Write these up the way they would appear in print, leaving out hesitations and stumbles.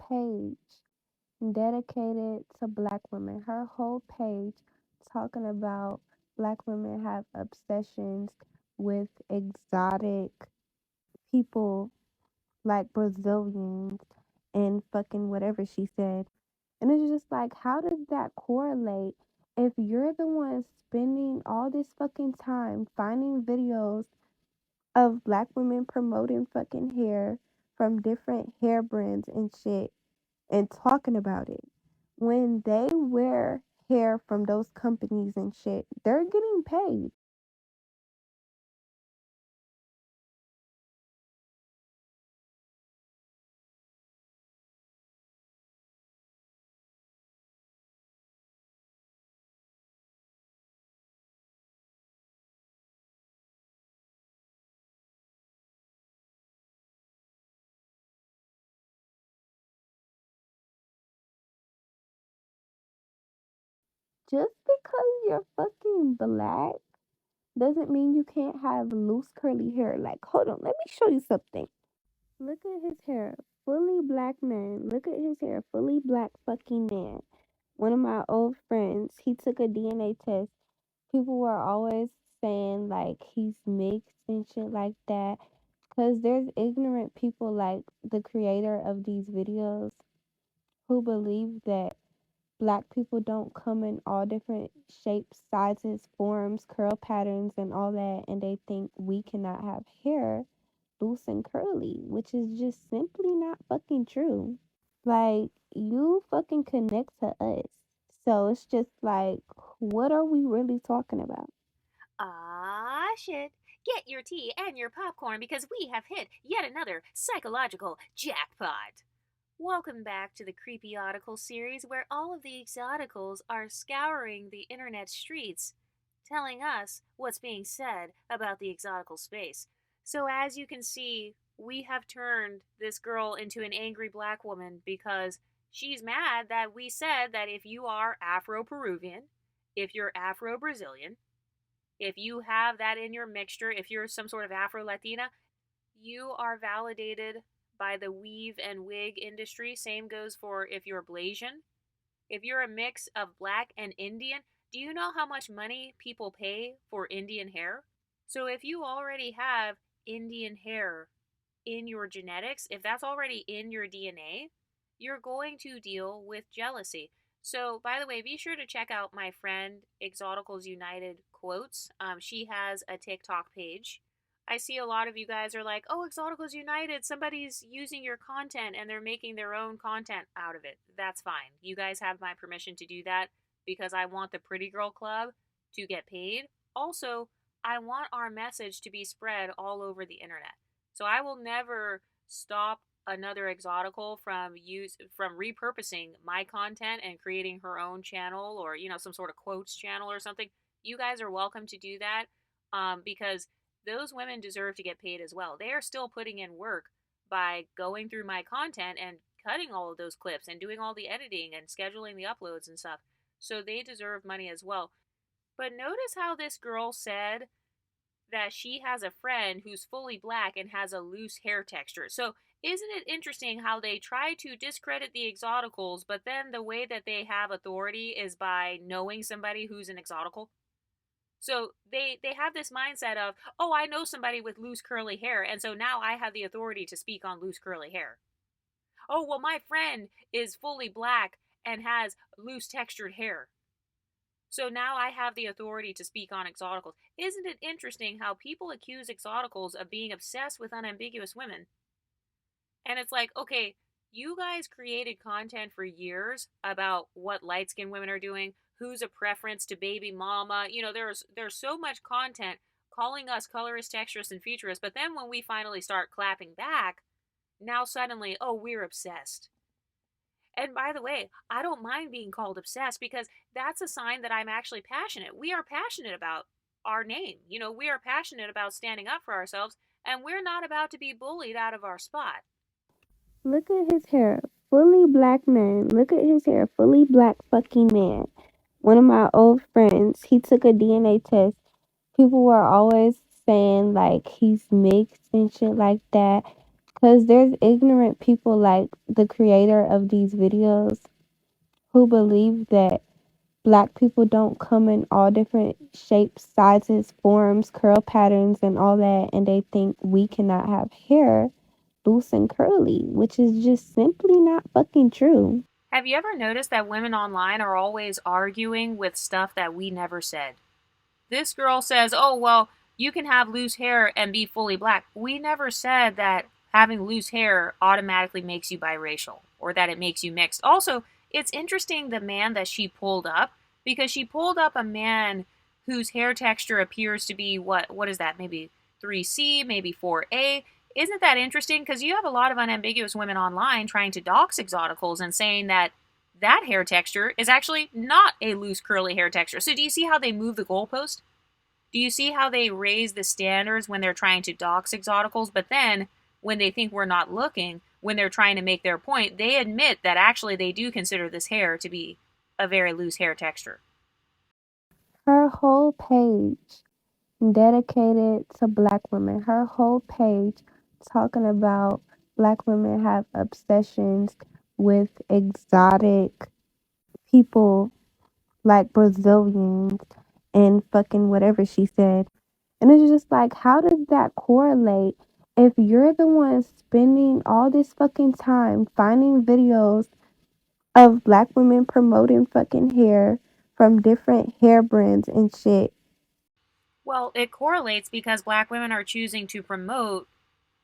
whole page dedicated to black women. Her whole page talking about black women have obsessions with exotic people like Brazilians and fucking whatever she said. And it's just like, how does that correlate if you're the one spending all this fucking time finding videos of black women promoting fucking hair from different hair brands and shit and talking about it? When they wear hair from those companies and shit, they're getting paid. Just because you're fucking black doesn't mean you can't have loose curly hair. Like, hold on, let me show you something. Look at his hair. Fully black man. Look at his hair. Fully black fucking man. One of my old friends, he took a DNA test. People were always saying like he's mixed and shit like that. Cause there's ignorant people like the creator of these videos who believe that black people don't come in all different shapes, sizes, forms, curl patterns, and all that, and they think we cannot have hair loose and curly, which is just simply not fucking true. Like, you fucking connect to us. So it's just like, what are we really talking about? Ah, shit. Get your tea and your popcorn because we have hit yet another psychological jackpot. Welcome back to the Creepyotical series where all of the Exoticals are scouring the internet streets, telling us what's being said about the exotical space. So, as you can see, we have turned this girl into an angry black woman because she's mad that we said that if you are Afro Peruvian, if you're Afro Brazilian, if you have that in your mixture, if you're some sort of Afro Latina, you are validated by the weave and wig industry. Same goes for if you're Blasian. If you're a mix of black and Indian, do you know how much money people pay for Indian hair? So if you already have Indian hair in your genetics, if that's already in your DNA, you're going to deal with jealousy. So, by the way, be sure to check out my friend Exoticals United quotes. She has a TikTok page. I see a lot of you guys are like, oh, Exoticals United, somebody's using your content and they're making their own content out of it. That's fine. You guys have my permission to do that because I want the Pretty Girl Club to get paid. Also, I want our message to be spread all over the internet. So I will never stop another exotical from repurposing my content and creating her own channel or some sort of quotes channel or something. You guys are welcome to do that because those women deserve to get paid as well. They are still putting in work by going through my content and cutting all of those clips and doing all the editing and scheduling the uploads and stuff. So they deserve money as well. But notice how this girl said that she has a friend who's fully black and has a loose hair texture. So, isn't it interesting how they try to discredit the exoticals, but then the way that they have authority is by knowing somebody who's an exotical? So they have this mindset of, oh, I know somebody with loose curly hair, and so now I have the authority to speak on loose curly hair. Oh, well, my friend is fully black and has loose textured hair. So now I have the authority to speak on exoticals. Isn't it interesting how people accuse exoticals of being obsessed with unambiguous women? And it's like, okay, you guys created content for years about what light skinned women are doing, who's a preference to baby mama. There's so much content calling us colorist, texturist, and featurist, but then when we finally start clapping back, now suddenly, oh, we're obsessed. And by the way, I don't mind being called obsessed because that's a sign that I'm actually passionate. We are passionate about our name. We are passionate about standing up for ourselves, and we're not about to be bullied out of our spot. Look at his hair. Fully black man. Look at his hair. Fully black fucking man. One of my old friends, he took a DNA test. People were always saying like he's mixed and shit like that. Because there's ignorant people like the creator of these videos who believe that black people don't come in all different shapes, sizes, forms, curl patterns, and all that, and they think we cannot have hair loose and curly, which is just simply not fucking true. Have you ever noticed that women online are always arguing with stuff that we never said? This girl says, oh, well, you can have loose hair and be fully black. We never said that having loose hair automatically makes you biracial or that it makes you mixed. Also, it's interesting the man that she pulled up because she pulled up a man whose hair texture appears to be what is that? Maybe 3C, maybe 4A. Isn't that interesting? Because you have a lot of unambiguous women online trying to dox Exoticals and saying that that hair texture is actually not a loose curly hair texture. So do you see how they move the goalpost? Do you see how they raise the standards when they're trying to dox Exoticals, but then when they think we're not looking, when they're trying to make their point, they admit that actually they do consider this hair to be a very loose hair texture. Her whole page dedicated to black women. Her whole page talking about black women have obsessions with exotic people like Brazilians and fucking whatever she said. And it's just like, how does that correlate if you're the one spending all this fucking time finding videos of black women promoting fucking hair from different hair brands and shit? Well, it correlates because black women are choosing to promote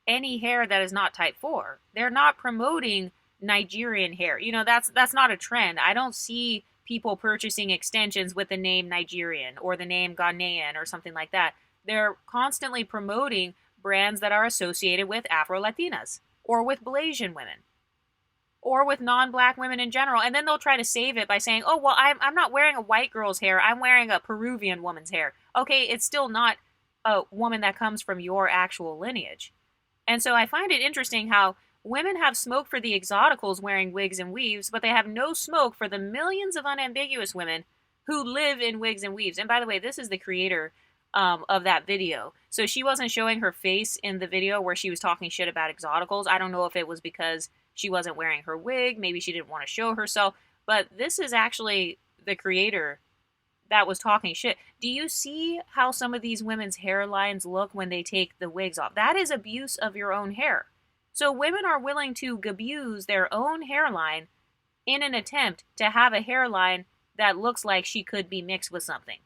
any hair that is not type 4. They're not promoting Nigerian hair. You know, that's not a trend. I don't see people purchasing extensions with the name Nigerian or the name Ghanaian or something like that. They're constantly promoting brands that are associated with Afro Latinas or with Blasian women or with non-black women in general, and then they'll try to save it by saying, oh, well, I'm not wearing a white girl's hair, I'm wearing a Peruvian woman's hair. Okay, it's still not a woman that comes from your actual lineage. And so I find it interesting how women have smoke for the exoticals wearing wigs and weaves, but they have no smoke for the millions of unambiguous women who live in wigs and weaves. And by the way, this is the creator of that video. So she wasn't showing her face in the video where she was talking shit about exoticals. I don't know if it was because she wasn't wearing her wig. Maybe she didn't want to show herself. But this is actually the creator that was talking shit. Do you see how some of these women's hairlines look when they take the wigs off? That is abuse of your own hair. So women are willing to abuse their own hairline in an attempt to have a hairline that looks like she could be mixed with something.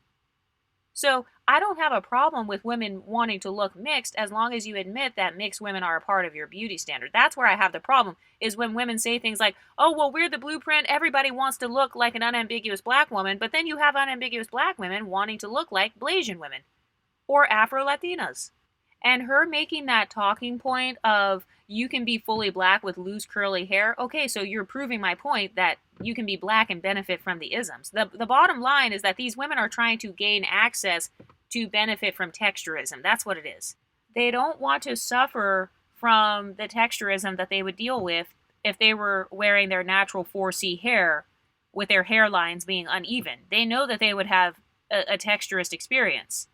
So I don't have a problem with women wanting to look mixed as long as you admit that mixed women are a part of your beauty standard. That's where I have the problem, is when women say things like, oh, well, we're the blueprint. Everybody wants to look like an unambiguous black woman. But then you have unambiguous black women wanting to look like Blasian women or Afro Latinas. And her making that talking point of you can be fully black with loose curly hair. Okay, so you're proving my point that you can be black and benefit from the isms. The bottom line is that these women are trying to gain access to benefit from texturism. That's what it is. They don't want to suffer from the texturism that they would deal with if they were wearing their natural 4C hair with their hairlines being uneven. They know that they would have a texturist experience.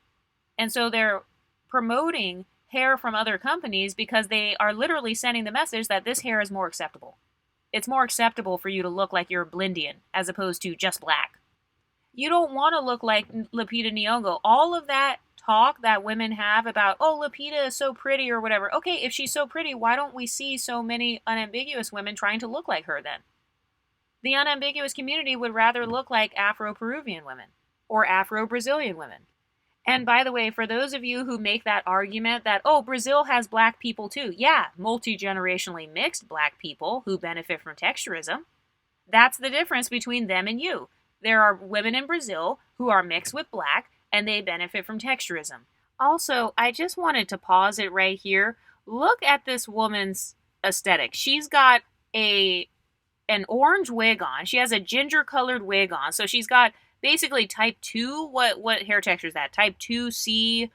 And so they're promoting hair from other companies because they are literally sending the message that this hair is more acceptable. It's more acceptable for you to look like you're Blindian as opposed to just black. You don't want to look like Lupita Nyong'o. All of that talk that women have about, oh, Lupita is so pretty or whatever. Okay, if she's so pretty, why don't we see so many unambiguous women trying to look like her then? The unambiguous community would rather look like Afro-Peruvian women or Afro-Brazilian women. And by the way, for those of you who make that argument that, oh, Brazil has black people too. Yeah, multi-generationally mixed black people who benefit from texturism. That's the difference between them and you. There are women in Brazil who are mixed with black and they benefit from texturism. Also, I just wanted to pause it right here. Look at this woman's aesthetic. She's got an orange wig on. She has a ginger colored wig on. So she's got basically type 2. What hair texture is that? Type 2C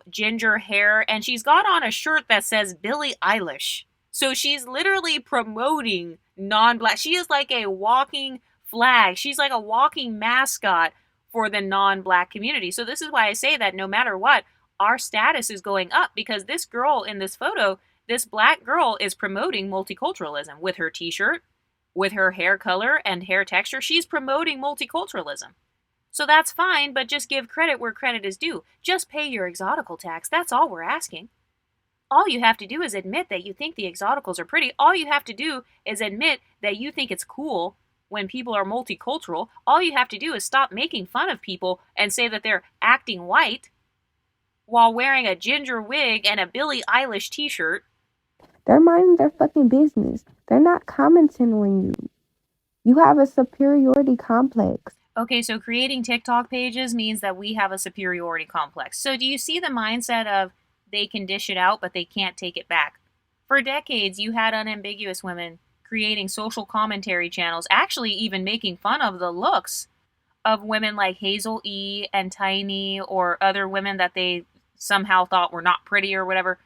ginger hair. And she's got on a shirt that says Billie Eilish. So she's literally promoting non-black. She is like a walking flag. She's like a walking mascot for the non-black community. So this is why I say that no matter what, our status is going up, because this girl in this photo This black girl is promoting multiculturalism with her t-shirt, with her hair color and hair texture. She's promoting multiculturalism. So that's fine, but just give credit where credit is due. Just pay your exotical tax. That's all we're asking. All you have to do is admit that you think the exoticals are pretty. All you have to do is admit that you think it's cool when people are multicultural. All you have to do is stop making fun of people and say that they're acting white while wearing a ginger wig and a Billie Eilish t-shirt. They're minding their fucking business. They're not commenting on you. You have a superiority complex. Okay, so creating TikTok pages means that we have a superiority complex. So do you see the mindset of they can dish it out, but they can't take it back? For decades, you had unambiguous women creating social commentary channels, actually even making fun of the looks of women like Hazel E. and Tiny or other women that they somehow thought were not pretty or whatever.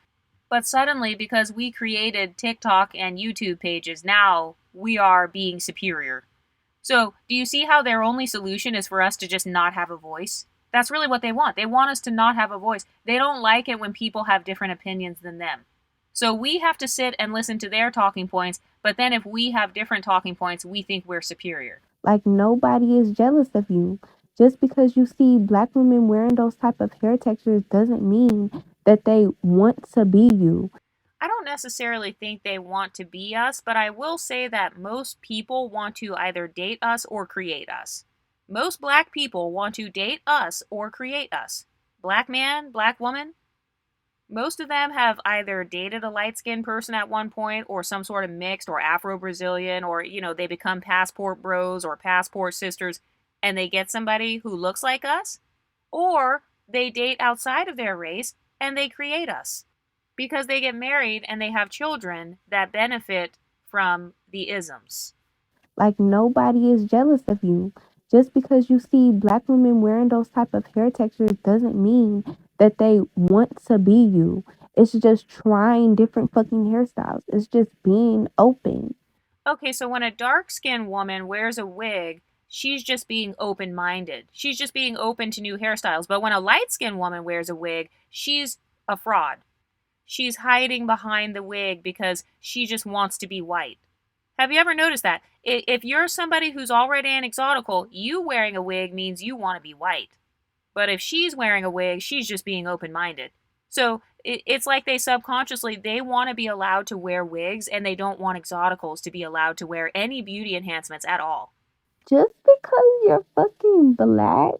But suddenly, because we created TikTok and YouTube pages, now we are being superior. So, do you see how their only solution is for us to just not have a voice? That's really what they want. They want us to not have a voice. They don't like it when people have different opinions than them. So we have to sit and listen to their talking points, but then if we have different talking points, we think we're superior. Like nobody is jealous of you. Just because you see black women wearing those type of hair textures doesn't mean that they want to be you. I don't necessarily think they want to be us, but I will say that most people want to either date us or create us. Most black people want to date us or create us. Black man, black woman, most of them have either dated a light-skinned person at one point or some sort of mixed or Afro-Brazilian or, they become passport bros or passport sisters and they get somebody who looks like us, or they date outside of their race and they create us because they get married and they have children that benefit from the isms. Like nobody is jealous of you. Just because you see black women wearing those type of hair textures doesn't mean that they want to be you. It's just trying different fucking hairstyles. It's just being open. Okay, so when a dark-skinned woman wears a wig, she's just being open-minded. She's just being open to new hairstyles. But when a light-skinned woman wears a wig, she's a fraud. She's hiding behind the wig because she just wants to be white. Have you ever noticed that? If you're somebody who's already an exotical, you wearing a wig means you want to be white. But if she's wearing a wig, she's just being open-minded. So it's like they subconsciously, they want to be allowed to wear wigs and they don't want exoticals to be allowed to wear any beauty enhancements at all. Just because you're fucking black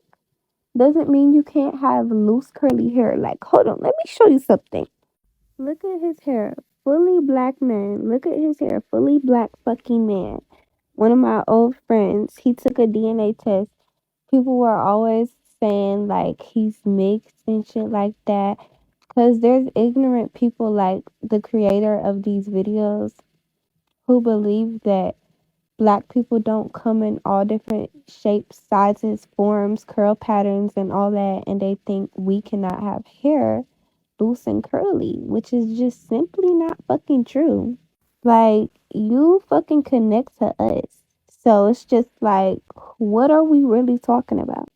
doesn't mean you can't have loose curly hair. Like, hold on, let me show you something. Look at his hair. Fully black man. Look at his hair. Fully black fucking man. One of my old friends, he took a DNA test. People were always saying like he's mixed and shit like that. Cause there's ignorant people like the creator of these videos who believe that black people don't come in all different shapes, sizes, forms, curl patterns, and all that, and they think we cannot have hair loose and curly, which is just simply not fucking true. Like, you fucking connect to us. So it's just like, what are we really talking about?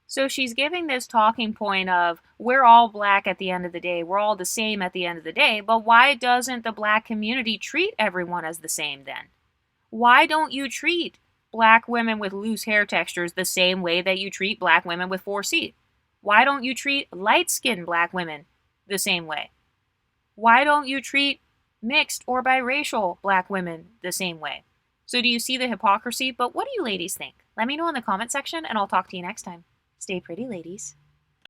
So she's giving this talking point of, we're all black at the end of the day, we're all the same at the end of the day, but why doesn't the black community treat everyone as the same then? Why don't you treat black women with loose hair textures the same way that you treat black women with 4C? Why don't you treat light-skinned black women the same way? Why don't you treat mixed or biracial black women the same way? So do you see the hypocrisy? But what do you ladies think? Let me know in the comment section and I'll talk to you next time. Stay pretty, ladies.